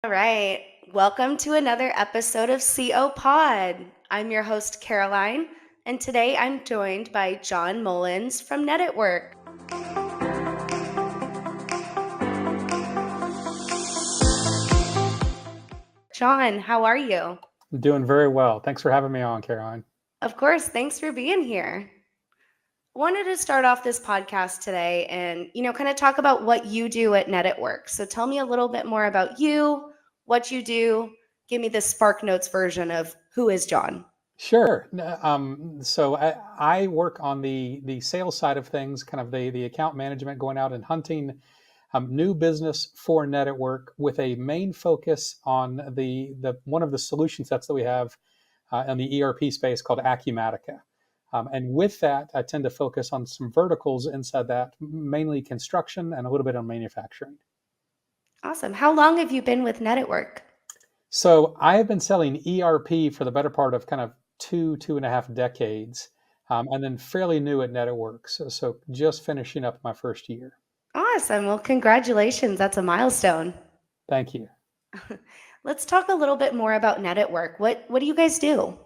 All right. Welcome to another episode of CO Pod. I'm your host, Caroline, and today I'm joined by John Mullins from Net at Work. John, how are you? Doing very well. Thanks for having me on, Caroline. Of course, thanks for being here. Wanted to start off this podcast today and, kind of talk about what you do at Net at Work. So tell me a little bit more about you, what you do. Give me the Spark Notes version of who is John. Sure. So I work on the sales side of things, kind of the account management, going out and hunting new business for Net at Work with a main focus on the one of the solution sets that we have in the ERP space called Acumatica. And with that, I tend to focus on some verticals inside that, mainly construction and a little bit on manufacturing. Awesome. How long have you been with Net at Work? So I have been selling ERP for the better part of kind of two and a half decades, and then fairly new at NetAtWorks. So just finishing up my first year. Awesome. Well, congratulations. That's a milestone. Thank you. Let's talk a little bit more about Net at Work. What do you guys do?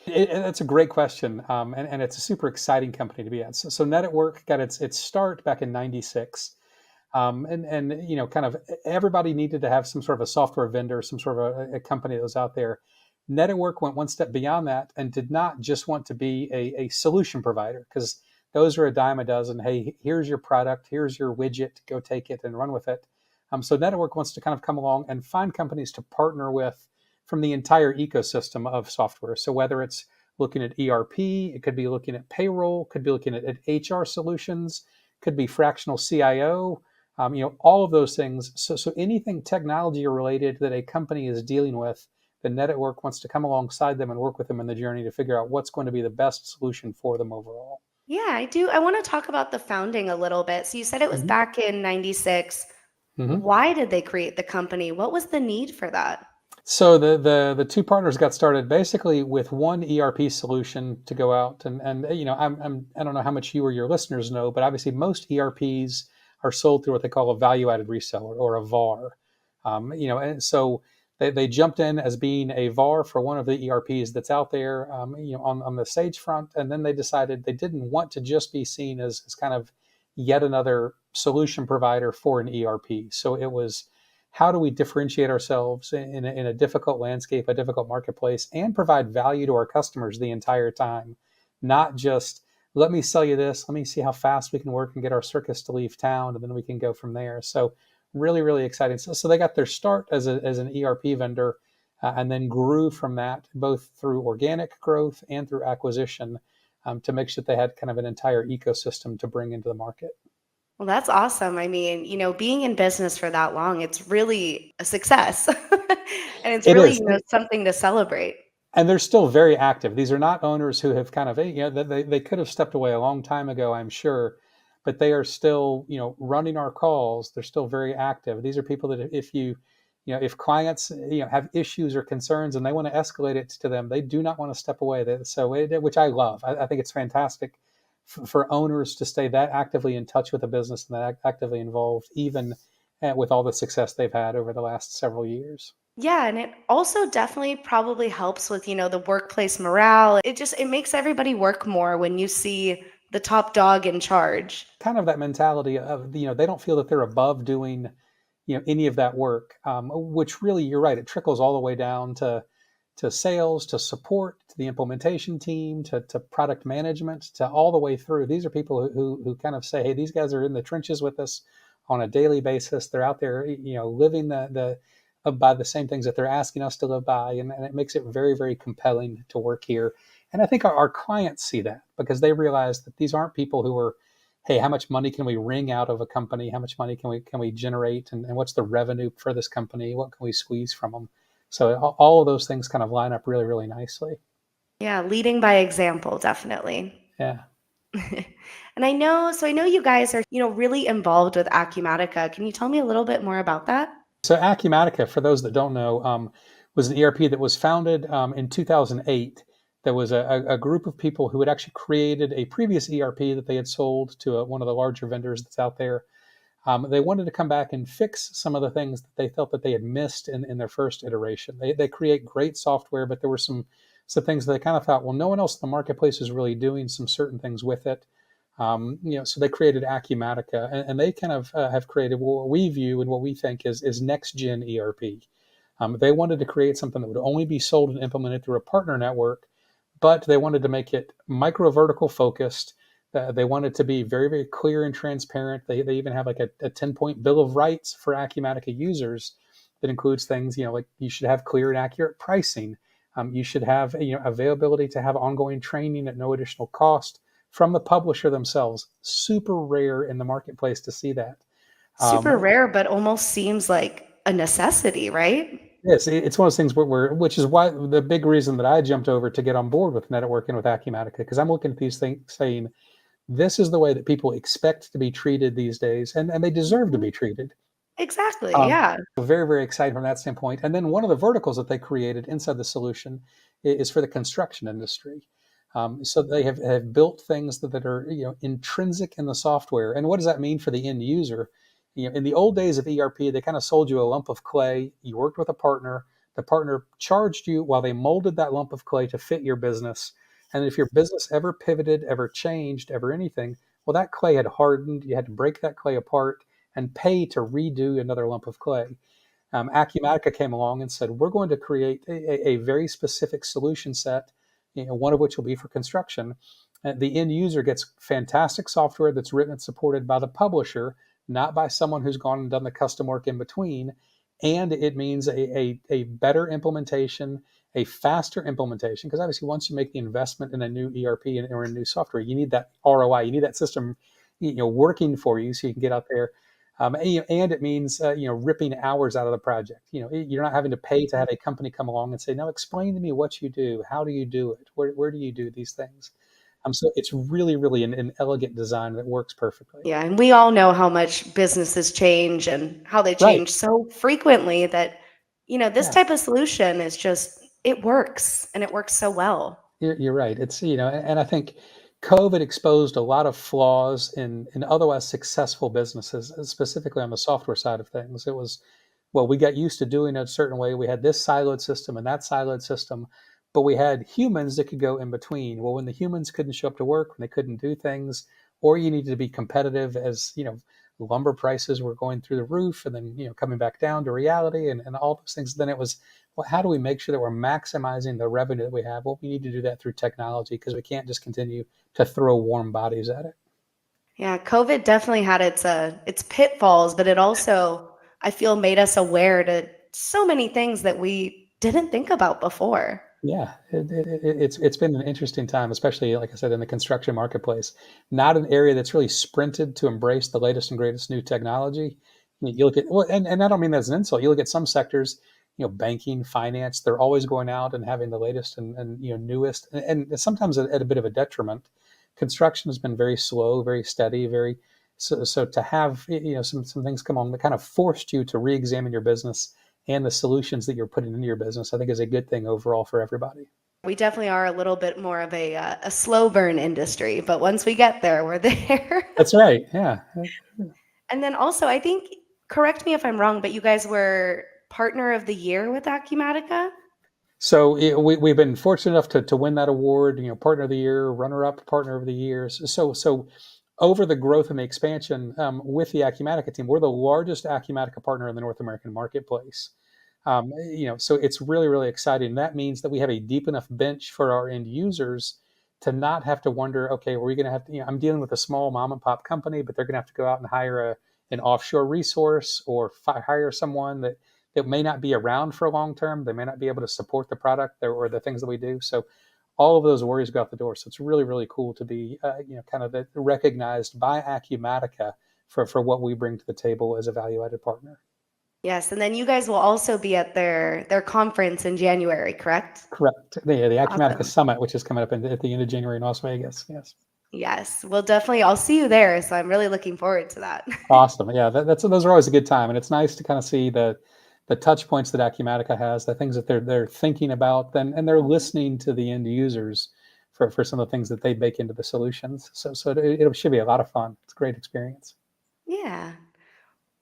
That's a great question, and it's a super exciting company to be at. So NetAtWork got its start back in '96. And kind of everybody needed to have some sort of a software vendor, some sort of a company that was out there. Net at Work went one step beyond that and did not just want to be a solution provider, because those are a dime a dozen. Hey, here's your product, here's your widget, go take it and run with it. So Net at Work wants to kind of come along and find companies to partner with from the entire ecosystem of software. So whether it's looking at ERP, it could be looking at payroll, could be looking at HR solutions, could be fractional CIO, all of those things. So anything technology related that a company is dealing with, the Net at Work wants to come alongside them and work with them in the journey to figure out what's going to be the best solution for them overall. Yeah, I do. I want to talk about the founding a little bit. So you said it was hmm back in 96. hmm Why did they create the company? What was the need for that? So the two partners got started basically with one ERP solution to go out and I don't know how much you or your listeners know, but obviously most ERPs are sold through what they call a value added reseller or a VAR. And so they jumped in as being a VAR for one of the ERPs that's out there, on the Sage front, and then they decided they didn't want to just be seen as kind of yet another solution provider for an ERP. So it was, how do we differentiate ourselves in a difficult landscape, a difficult marketplace, and provide value to our customers the entire time, not just let me sell you this, let me see how fast we can work and get our circus to leave town, and then we can go from there. So really, really exciting. So they got their start as an ERP vendor, and then grew from that, both through organic growth and through acquisition, to make sure that they had kind of an entire ecosystem to bring into the market. Well, that's awesome. I mean, being in business for that long, it's really a success. And it's It really, is. something to celebrate. And they're still very active. These are not owners who have kind of, they could have stepped away a long time ago, I'm sure, but they are still, running our calls. They're still very active. These are people that if clients, have issues or concerns and they want to escalate it to them, they do not want to step away. Which I love. I think it's fantastic for owners to stay that actively in touch with the business and that actively involved, even with all the success they've had over the last several years. Yeah, and it also definitely probably helps with, the workplace morale. It makes everybody work more when you see the top dog in charge. Kind of that mentality of, they don't feel that they're above doing, any of that work, which really, you're right, it trickles all the way down to sales, to support, to the implementation team, to product management, to all the way through. These are people who kind of say, hey, these guys are in the trenches with us on a daily basis. They're out there, living the by the same things that they're asking us to live by, and it makes it very, very compelling to work here. And I think our clients see that, because they realize that these aren't people who are, hey, how much money can we wring out of a company? How much money can we generate? And what's the revenue for this company? What can we squeeze from them? So all of those things kind of line up really, really nicely. Yeah, leading by example, definitely. Yeah. And I know you guys are, really involved with Acumatica. Can you tell me a little bit more about that? So Acumatica, for those that don't know, was an ERP that was founded in 2008. There was a group of people who had actually created a previous ERP that they had sold to one of the larger vendors that's out there. They wanted to come back and fix some of the things that they felt that they had missed in their first iteration. They create great software, but there were some things that they kind of thought, well, no one else in the marketplace is really doing some certain things with it. So they created Acumatica, and they kind of have created what we view and what we think is next gen ERP. They wanted to create something that would only be sold and implemented through a partner network, but they wanted to make it micro vertical focused. They wanted to be very, very clear and transparent. They even have like a 10-point bill of rights for Acumatica users that includes things, like you should have clear and accurate pricing. You should have, availability to have ongoing training at no additional cost from the publisher themselves. Super rare in the marketplace to see that. Super rare, but almost seems like a necessity, right? Yes, it's one of those things which is why the big reason that I jumped over to get on board with networking with Acumatica, because I'm looking at these things saying, this is the way that people expect to be treated these days, and they deserve to Mhm. be treated. Exactly. Yeah. Very, very excited from that standpoint. And then one of the verticals that they created inside the solution is for the construction industry. So they have built things that are intrinsic in the software. And what does that mean for the end user? In the old days of ERP, they kind of sold you a lump of clay. You worked with a partner. The partner charged you while they molded that lump of clay to fit your business. And if your business ever pivoted, ever changed, ever anything, well, that clay had hardened. You had to break that clay apart and pay to redo another lump of clay. Acumatica came along and said, we're going to create a very specific solution set, one of which will be for construction. The end user gets fantastic software that's written and supported by the publisher, not by someone who's gone and done the custom work in between. And it means a better implementation, a faster implementation, because obviously once you make the investment in a new ERP or a new software, you need that ROI, you need that system working for you so you can get out there. And it means ripping hours out of the project. You're not having to pay to have a company come along and say, "Now explain to me what you do. How do you do it? Where do you do these things?" So it's really, really an elegant design that works perfectly. Yeah. And we all know how much businesses change and how they Right. change so frequently that, this Yeah. type of solution is just, it works and it works so well. You're right. It's, and I think COVID exposed a lot of flaws in otherwise successful businesses, specifically on the software side of things. It was, well, we got used to doing it a certain way. We had this siloed system and that siloed system, but we had humans that could go in between. Well, when the humans couldn't show up to work, when they couldn't do things, or you needed to be competitive as, lumber prices were going through the roof and then, coming back down to reality and all those things, then it was, well, how do we make sure that we're maximizing the revenue that we have? Well, we need to do that through technology because we can't just continue to throw warm bodies at it. Yeah, COVID definitely had its pitfalls, but it also, I feel, made us aware to so many things that we didn't think about before. Yeah, it's been an interesting time, especially like I said in the construction marketplace. Not an area that's really sprinted to embrace the latest and greatest new technology. You look at well, and I don't mean that as an insult. You look at some sectors, banking, finance, they're always going out and having the latest and newest, and sometimes at a bit of a detriment. Construction has been very slow, very steady, very so to have some things come on that kind of forced you to re-examine your business and the solutions that you're putting into your business, I think is a good thing overall for everybody. We definitely are a little bit more of a slow burn industry, but once we get there, we're there. That's right. Yeah. And then also, I think, correct me if I'm wrong, but you guys were partner of the year with Acumatica? So we've been fortunate enough to win that award, partner of the year, runner up partner of the year. So over the growth and the expansion with the Acumatica team, we're the largest Acumatica partner in the North American marketplace. So it's really, really exciting. That means that we have a deep enough bench for our end users to not have to wonder, okay, we're going to have to, I'm dealing with a small mom and pop company, but they're going to have to go out and hire an offshore resource or hire someone that may not be around for a long term. They may not be able to support the product or the things that we do. So all of those worries go out the door. So it's really, really cool to be, kind of recognized by Acumatica for what we bring to the table as a value-added partner. Yes, and then you guys will also be at their conference in January, correct? Correct. The Acumatica Awesome. Summit, which is coming up at the end of January in Las Vegas. Yes. Yes, well, definitely. I'll see you there, so I'm really looking forward to that. Awesome. Yeah, those are always a good time, and it's nice to kind of see the touch points that Acumatica has, the things that they're thinking about, and they're listening to the end users for some of the things that they bake into the solutions. So it should be a lot of fun. It's a great experience. Yeah.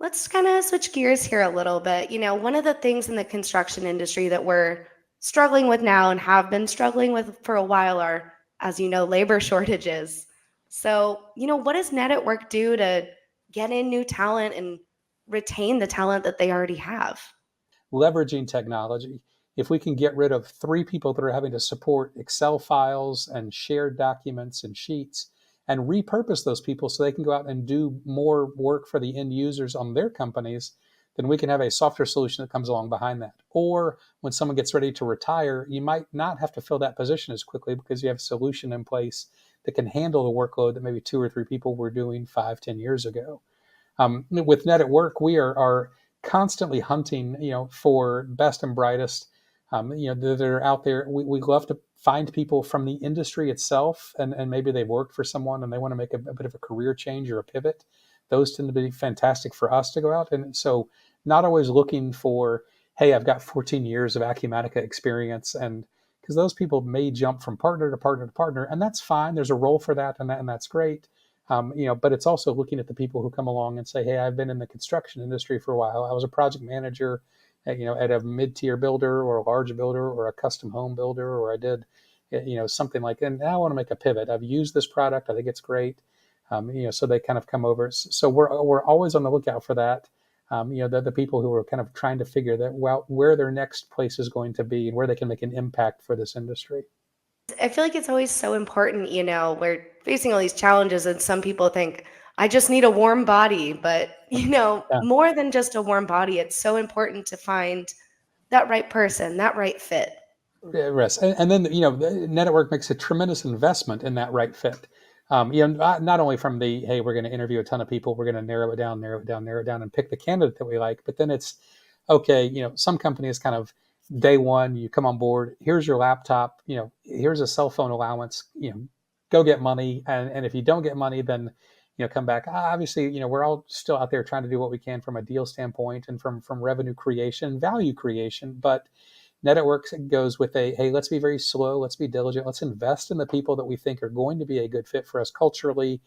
Let's kind of switch gears here a little bit. One of the things in the construction industry that we're struggling with now and have been struggling with for a while are, as you know, labor shortages. So, what does Net at Work do to get in new talent and retain the talent that they already have? Leveraging technology. If we can get rid of three people that are having to support Excel files and shared documents and sheets and repurpose those people so they can go out and do more work for the end users on their companies, then we can have a software solution that comes along behind that. Or when someone gets ready to retire, you might not have to fill that position as quickly because you have a solution in place that can handle the workload that maybe two or three people were doing 5, 10 years ago. With Net at Work, we are constantly hunting, for best and brightest, that are out there. We love to find people from the industry itself, and maybe they've worked for someone and they want to make a bit of a career change or a pivot. Those tend to be fantastic for us to go out. And so not always looking for, hey, I've got 14 years of Acumatica experience, and because those people may jump from partner to partner to partner, and that's fine. There's a role for that, and that's great. But it's also looking at the people who come along and say, "Hey, I've been in the construction industry for a while. I was a project manager, at a mid-tier builder or a large builder or a custom home builder, or I did, something like. And now I want to make a pivot. I've used this product. I think it's great. So they kind of come over. So we're always on the lookout for that. The people who are kind of trying to figure that where their next place is going to be and where they can make an impact for this industry. I feel like it's always so important, we're facing all these challenges, and some people think, I just need a warm body. But, Yeah. more than just a warm body, it's so important to find that right person, that right fit. Yes, and then the network makes a tremendous investment in that right fit. Not only from the, hey, we're going to interview a ton of people, we're going to narrow it down, narrow it down, narrow it down, and pick the candidate that we like. But then it's okay. Some companies kind of day one, you come on board. Here's your laptop. Here's a cell phone allowance. Go get money, and if you don't get money, then come back. Obviously, we're all still out there trying to do what we can from a deal standpoint and from revenue creation, value creation, but Networks goes with a, hey, let's be very slow, let's be diligent, let's invest in the people that we think are going to be a good fit for us culturally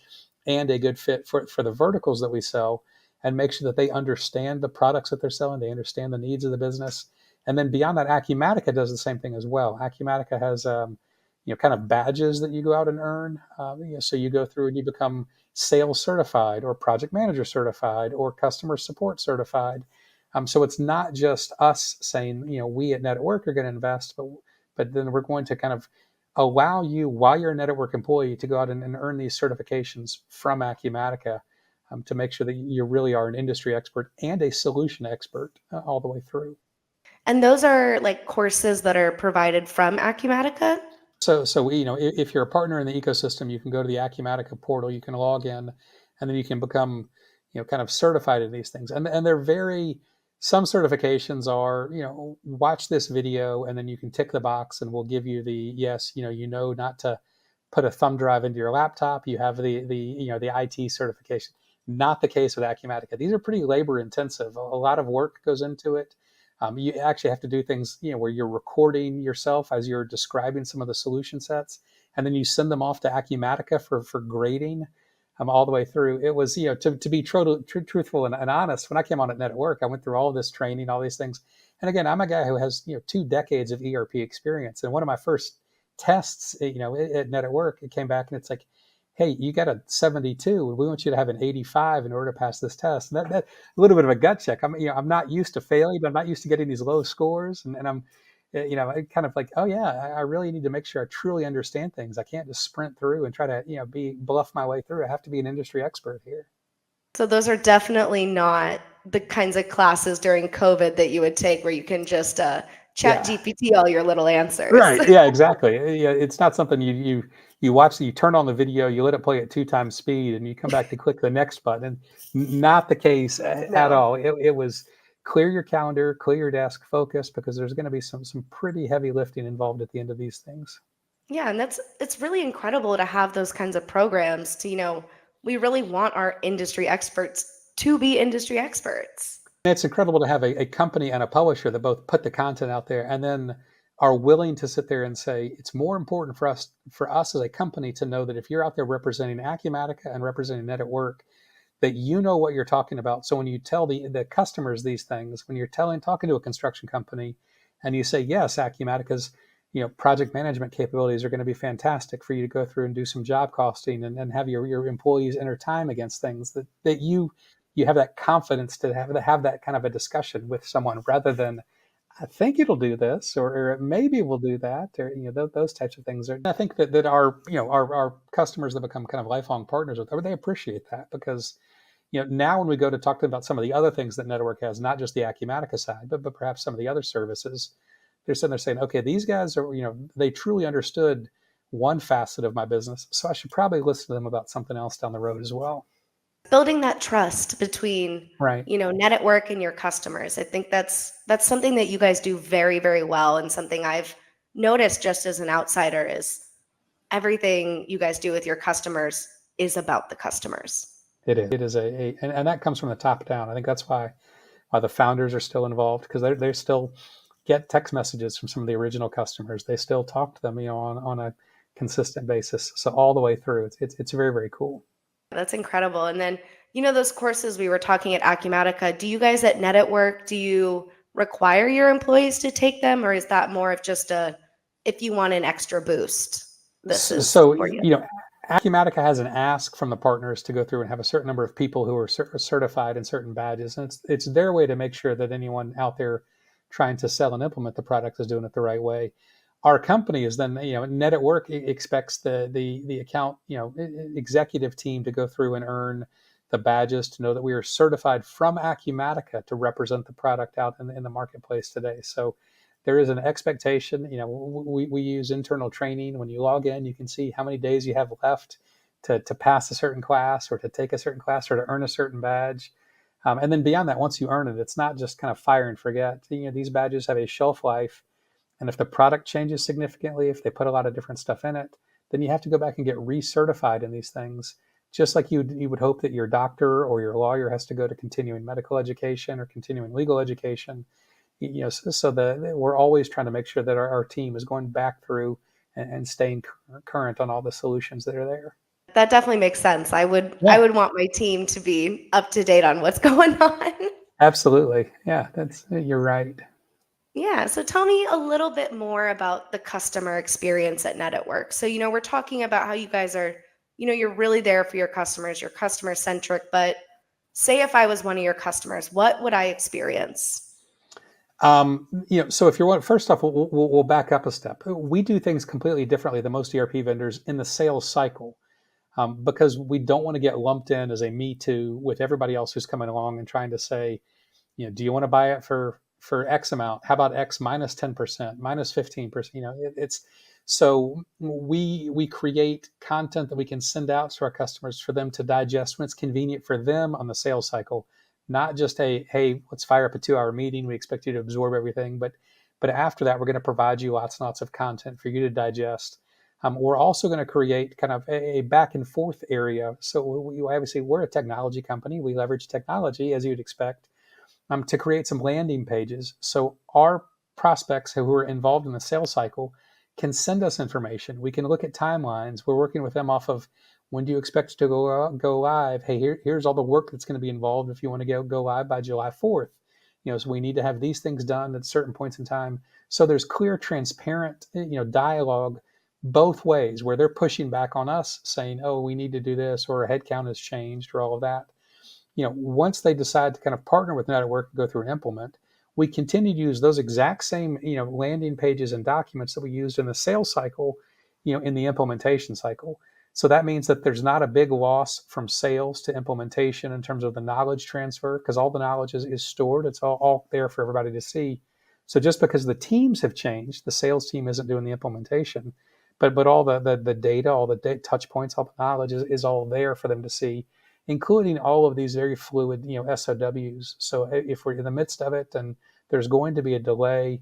and a good fit for the verticals that we sell, and make sure that they understand the products that they're selling, they understand the needs of the business. And then beyond that, Acumatica does the same thing as well. Acumatica has kind of badges that you go out and earn. So you go through and you become sales certified or project manager certified or customer support certified. So it's not just us saying, we at Net at Work are going to invest, but then we're going to kind of allow you, while you're a Net at Work employee, to go out and earn these certifications from Acumatica, to make sure that you really are an industry expert and a solution expert all the way through. And those are like courses that are provided from Acumatica. So if you're a partner in the ecosystem, you can go to the Acumatica portal, you can log in, and then you can become, kind of certified in these things. And they're very, some certifications are, watch this video, and then you can tick the box, and we'll give you the yes, not to put a thumb drive into your laptop. You have the IT certification. Not the case with Acumatica. These are pretty labor intensive. A lot of work goes into it. You actually have to do things, where you're recording yourself as you're describing some of the solution sets, and then you send them off to Acumatica for grading, all the way through. It was, to be truthful and honest, when I came on at Net at Work, I went through all this training, all these things. And again, I'm a guy who has, 2 decades of ERP experience. And one of my first tests, at Net at Work, it came back and it's like, hey, you got a 72, and we want you to have an 85 in order to pass this test. And that a little bit of a gut check. I'm not used to failing, but I'm not used to getting these low scores. And I'm, kind of like, oh yeah, I really need to make sure I truly understand things. I can't just sprint through and try to, bluff my way through. I have to be an industry expert here. So those are definitely not the kinds of classes during COVID that you would take where you can just chat Yeah. GPT all your little answers. Right. Yeah, exactly. Yeah, it's not something you watch. You turn on the video, you let it play at 2 times speed, and you come back to click the next button. Not the case at No. all. It was clear your calendar, clear your desk, focus, because there's going to be some pretty heavy lifting involved at the end of these things. Yeah, and it's really incredible to have those kinds of programs to, we really want our industry experts to be industry experts. It's incredible to have a company and a publisher that both put the content out there and then are willing to sit there and say it's more important for us as a company to know that if you're out there representing Acumatica and representing Net at Work, that you know what you're talking about. So when you tell the customers these things, when you're talking to a construction company, and you say, yes, Acumatica's project management capabilities are going to be fantastic for you to go through and do some job costing and have your employees enter time against things, that you have that confidence to have that kind of a discussion with someone, rather than, I think it'll do this, or maybe we'll do that, or those types of things. I think that our customers that become kind of lifelong partners with, they appreciate that, because now when we go to talk to them about some of the other things that Network has, not just the Acumatica side, but perhaps some of the other services, they're sitting there saying, okay, these guys are, they truly understood one facet of my business, so I should probably listen to them about something else down the road as well. Building that trust between, Right. Net at Work and your customers. I think that's something that you guys do very, very well, and something I've noticed just as an outsider is everything you guys do with your customers is about the customers. It is. It is and that comes from the top down. I think that's why the founders are still involved, because they still get text messages from some of the original customers. They still talk to them, on a consistent basis. So all the way through, it's very, very cool. That's incredible. And then, those courses we were talking at Acumatica, do you guys at Net at Work, do you require your employees to take them, or is that more of just if you want an extra boost, this is So, for you? Acumatica has an ask from the partners to go through and have a certain number of people who are certified in certain badges. And it's their way to make sure that anyone out there trying to sell and implement the product is doing it the right way. Our company is then, Net at Work expects the account, executive team to go through and earn the badges to know that we are certified from Acumatica to represent the product out in the marketplace today. So there is an expectation. We use internal training. When you log in, you can see how many days you have left to pass a certain class, or to take a certain class, or to earn a certain badge. And then beyond that, once you earn it, it's not just kind of fire and forget. These badges have a shelf life. And if the product changes significantly, if they put a lot of different stuff in it, then you have to go back and get recertified in these things. Just like you would hope that your doctor or your lawyer has to go to continuing medical education or continuing legal education. So we're always trying to make sure that our team is going back through and staying current on all the solutions that are there. That definitely makes sense. I would Yeah, want my team to be up to date on what's going on. absolutely. Yeah, you're right. Yeah, so tell me a little bit more about the customer experience at Net at Work. So, we're talking about how you guys are, you're really there for your customers, you're customer centric, but say if I was one of your customers, what would I experience? So if you're first off, we'll back up a step. We do things completely differently than most ERP vendors in the sales cycle, because we don't want to get lumped in as a me too with everybody else who's coming along and trying to say, do you want to buy it for X amount? How about X minus 10%, minus 15%? It's so we create content that we can send out to our customers for them to digest when it's convenient for them on the sales cycle. Not just hey, let's fire up a 2-hour meeting. We expect you to absorb everything, but after that, we're going to provide you lots and lots of content for you to digest. We're also going to create kind of a back and forth area. So obviously we're a technology company. We leverage technology, as you'd expect, to create some landing pages. So our prospects who are involved in the sales cycle can send us information. We can look at timelines. We're working with them off of, when do you expect to go live? Hey, here's all the work that's going to be involved if you want to go live by July 4th. So we need to have these things done at certain points in time. So there's clear, transparent, dialogue both ways, where they're pushing back on us saying, oh, we need to do this, or a headcount has changed, or all of that. Once they decide to kind of partner with Net at Work and go through and implement, we continue to use those exact same, landing pages and documents that we used in the sales cycle, in the implementation cycle. So that means that there's not a big loss from sales to implementation in terms of the knowledge transfer, because all the knowledge is stored. It's all there for everybody to see. So just because the teams have changed, the sales team isn't doing the implementation, but all the data, all the touch points, all the knowledge is all there for them to see, including all of these very fluid, SOWs. So if we're in the midst of it and there's going to be a delay,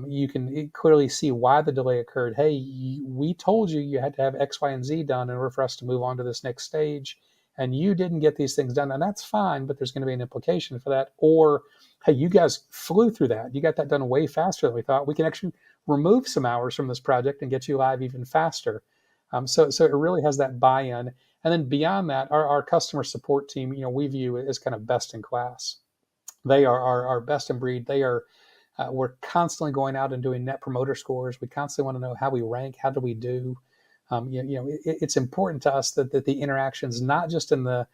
you can clearly see why the delay occurred. Hey, we told you had to have X, Y, and Z done in order for us to move on to this next stage, and you didn't get these things done, and that's fine, but there's going to be an implication for that. Or, hey, you guys flew through that. You got that done way faster than we thought. We can actually remove some hours from this project and get you live even faster. So it really has that buy-in. And then beyond that, our customer support team, we view as kind of best in class. They are our best in breed. We're constantly going out and doing net promoter scores. We constantly want to know how we rank, how do we do. It's important to us that the interactions, not just in the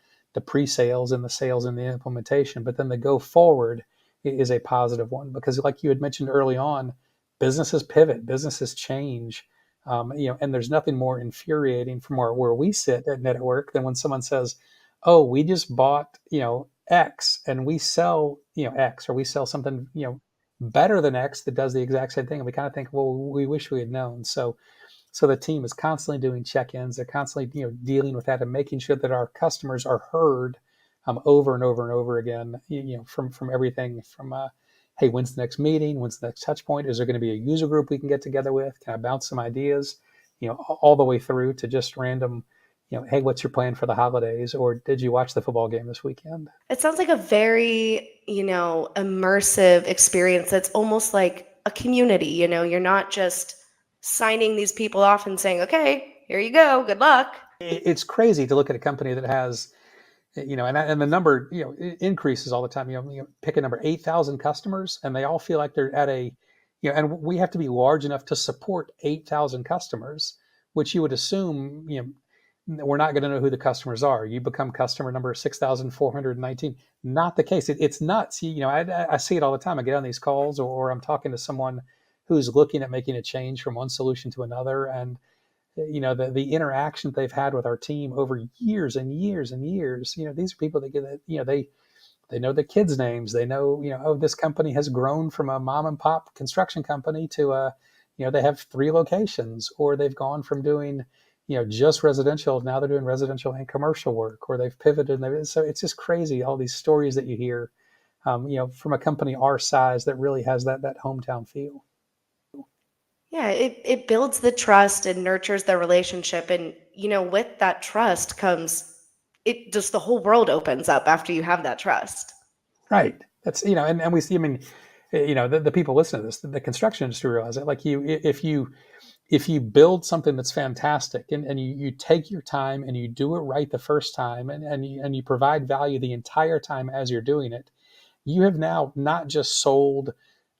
pre-sales and the sales and the implementation, but then the go forward is a positive one. Because like you had mentioned early on, businesses pivot, businesses change. And there's nothing more infuriating from where we sit at Network than when someone says, "Oh, we just bought, X, and we sell, X, or we sell something, better than X that does the exact same thing." And we kind of think, well, we wish we had known. So the team is constantly doing check-ins. They're constantly, dealing with that and making sure that our customers are heard over and over and over again. From everything from, hey, when's the next meeting? When's the next touch point? Is there going to be a user group we can get together with? Can I bounce some ideas? All the way through to just random, hey, what's your plan for the holidays? Or did you watch the football game this weekend? It sounds like a very, immersive experience that's almost like a community. You're not just signing these people off and saying, okay, here you go, good luck. It's crazy to look at a company that has, and the number, it increases all the time. Pick a number, 8,000 customers, and they all feel like they're at a, and we have to be large enough to support 8,000 customers, which you would assume, we're not going to know who the customers are. You become customer number 6,419. Not the case. It's nuts. I see it all the time. I get on these calls, or I'm talking to someone who's looking at making a change from one solution to another, and the interaction they've had with our team over years and years and years. These are people that get it. They know the kids' names. They know, oh, this company has grown from a mom and pop construction company to they have 3 locations, or they've gone from doing, just residential. Now they're doing residential and commercial work, or they've pivoted. So it's just crazy. All these stories that you hear, from a company our size that really has that hometown feel. Yeah, it builds the trust and nurtures the relationship. And, with that trust comes, it just the whole world opens up after you have that trust. Right. That's, and we see, I mean, the people listening to this, the construction industry realize it. Like if you build something that's fantastic, and you take your time and you do it right the first time, and you provide value the entire time as you're doing it, you have now not just sold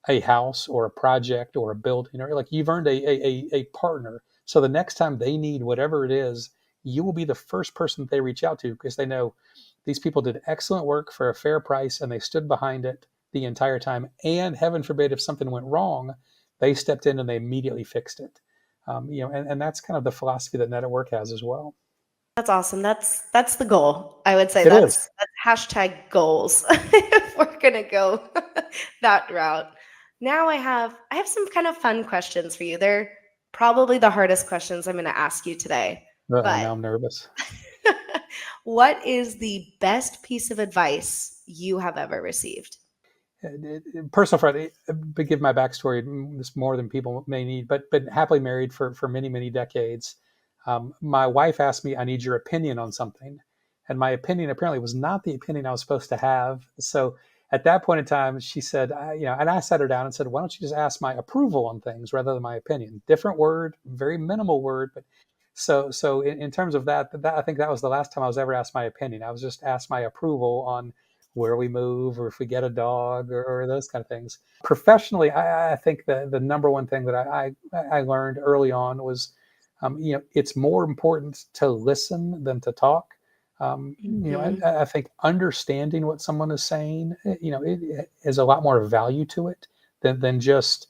a house or a project or a building, or like you've earned a partner. So the next time they need whatever it is, you will be the first person that they reach out to, because they know these people did excellent work for a fair price and they stood behind it the entire time. And heaven forbid, if something went wrong, they stepped in and they immediately fixed it. And that's kind of the philosophy that Net at Work has as well. That's awesome. That's the goal. I would say It is. that's hashtag goals if we're gonna go that route. Now I have some kind of fun questions for you. They're probably the hardest questions I'm gonna ask you today. Uh-oh, But now I'm nervous. what is the best piece of advice you have ever received? Personal friend, but give my backstory. It's more than people may need, but happily married for many, many decades. My wife asked me, "I need your opinion on something," and my opinion apparently was not the opinion I was supposed to have. So at that point in time, she said, and I sat her down and said, "Why don't you just ask my approval on things rather than my opinion?" Different word, very minimal word, but so in terms of that, I think that was the last time I was ever asked my opinion. I was just asked my approval on where we move, or if we get a dog, or those kind of things. Professionally, I think the number one thing that I learned early on was, it's more important to listen than to talk. Hmm. I think understanding what someone is saying, it has a lot more value to it than just,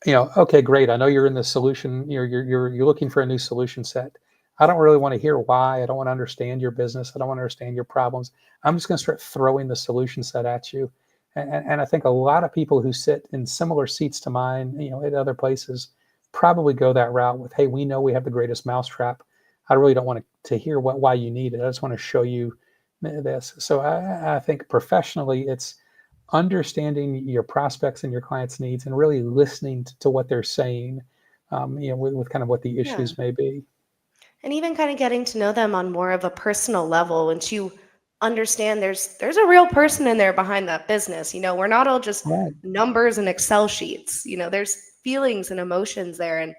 okay, great. I know you're in the solution. You're looking for a new solution set. I don't really want to hear why. I don't want to understand your business. I don't want to understand your problems. I'm just going to start throwing the solution set at you. And I think a lot of people who sit in similar seats to mine, at other places, probably go that route with, "Hey, we know we have the greatest mousetrap. I really don't want to hear why you need it. I just want to show you this." So I think professionally, it's understanding your prospects and your clients' needs and really listening to what they're saying, with kind of what the Yeah. issues may be. And even kind of getting to know them on more of a personal level, once you understand there's a real person in there behind that business. We're not all just Right. numbers and Excel sheets. There's feelings and emotions there, and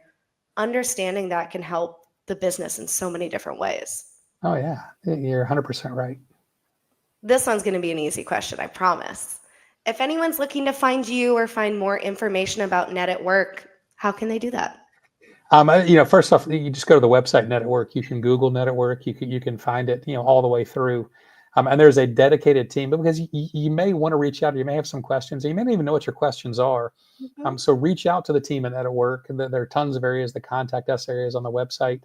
understanding that can help the business in so many different ways. Oh yeah, you're 100% right. This one's going to be an easy question, I promise. If anyone's looking to find you or find more information about Net at Work, how can they do that? First off, you just go to the website Net at Work. You can Google Net at Work. You can find it, all the way through. And there's a dedicated team, but because you may want to reach out, you may have some questions, and you may not even know what your questions are. Mhm. So reach out to the team at Net at Work. And there are tons of areas, the contact us areas on the website,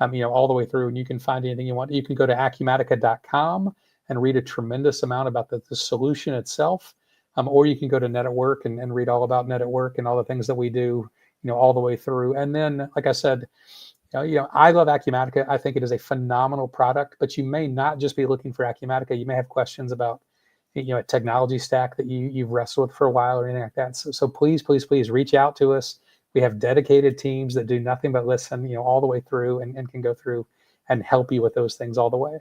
all the way through, and you can find anything you want. You can go to acumatica.com and read a tremendous amount about the solution itself, or you can go to Net at Work and read all about Net at Work and all the things that we do, all the way through. And then, like I said, I love Acumatica. I think it is a phenomenal product, but you may not just be looking for Acumatica. You may have questions about, a technology stack that you've wrestled with for a while or anything like that. So please, please, please reach out to us. We have dedicated teams that do nothing but listen, all the way through and can go through and help you with those things all the way.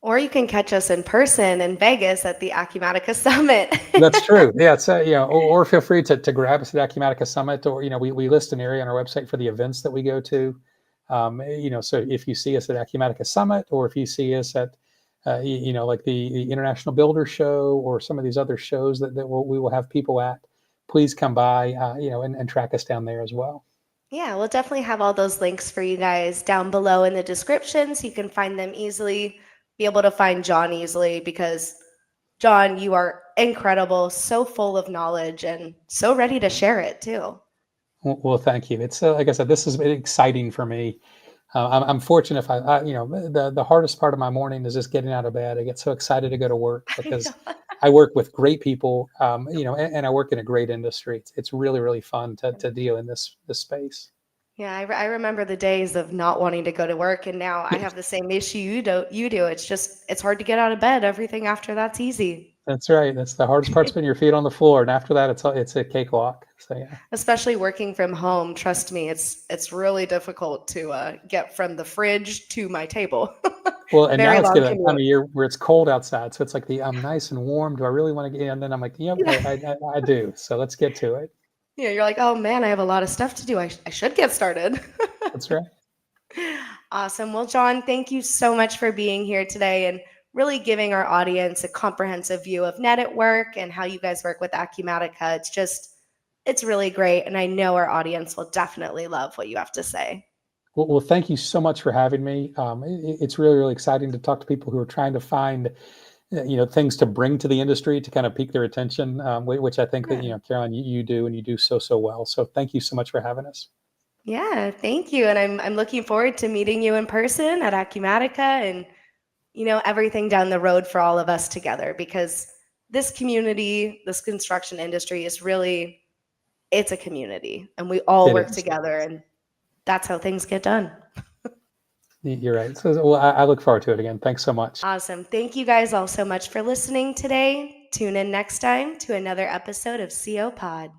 Or you can catch us in person in Vegas at the Acumatica Summit. That's true. Yeah, it's or feel free to grab us at Acumatica Summit, or we list an area on our website for the events that we go to. So if you see us at Acumatica Summit, or if you see us at like the International Builder Show, or some of these other shows that we will have people at, please come by, and track us down there as well. Yeah, we'll definitely have all those links for you guys down below in the description so you can find them easily, be able to find John easily because John, you are incredible, so full of knowledge and so ready to share it too. Well, thank you. It's like I said, this has been exciting for me. I'm fortunate. If the hardest part of my morning is just getting out of bed. I get so excited to go to work I because know. I work with great people, and I work in a great industry. It's really, really fun to deal in this space. Yeah, I remember the days of not wanting to go to work, and now I have the same issue you do. It's hard to get out of bed. Everything after that's easy. That's right. That's the hardest part's been your feet on the floor, and after that, it's a cakewalk. So yeah. Especially working from home. Trust me, it's really difficult to get from the fridge to my table. Well, and now Very it's long getting that time commute. of year where it's cold outside, so it's like I'm nice and warm. Do I really want to get in? And then I'm like, yep, Yeah. I do. So let's get to it. Yeah, you're like, oh man, I have a lot of stuff to do. I should get started. That's right. Awesome. Well, John, thank you so much for being here today and really giving our audience a comprehensive view of Net at Work and how you guys work with Acumatica. It's really great. And I know our audience will definitely love what you have to say. Well, thank you so much for having me. It's really, really exciting to talk to people who are trying to find, things to bring to the industry to kind of pique their attention, which I think that, Yeah. Caroline, you do, and you do so well. So thank you so much for having us. Yeah, thank you. And I'm looking forward to meeting you in person at Acumatica and everything down the road for all of us together because this community, this construction industry is really it's a community and we all It work is. together and that's how things get done. You're right. So, well, I look forward to it again. Thanks so much. Awesome. Thank you guys all so much for listening today. Tune in next time to another episode of CO Pod.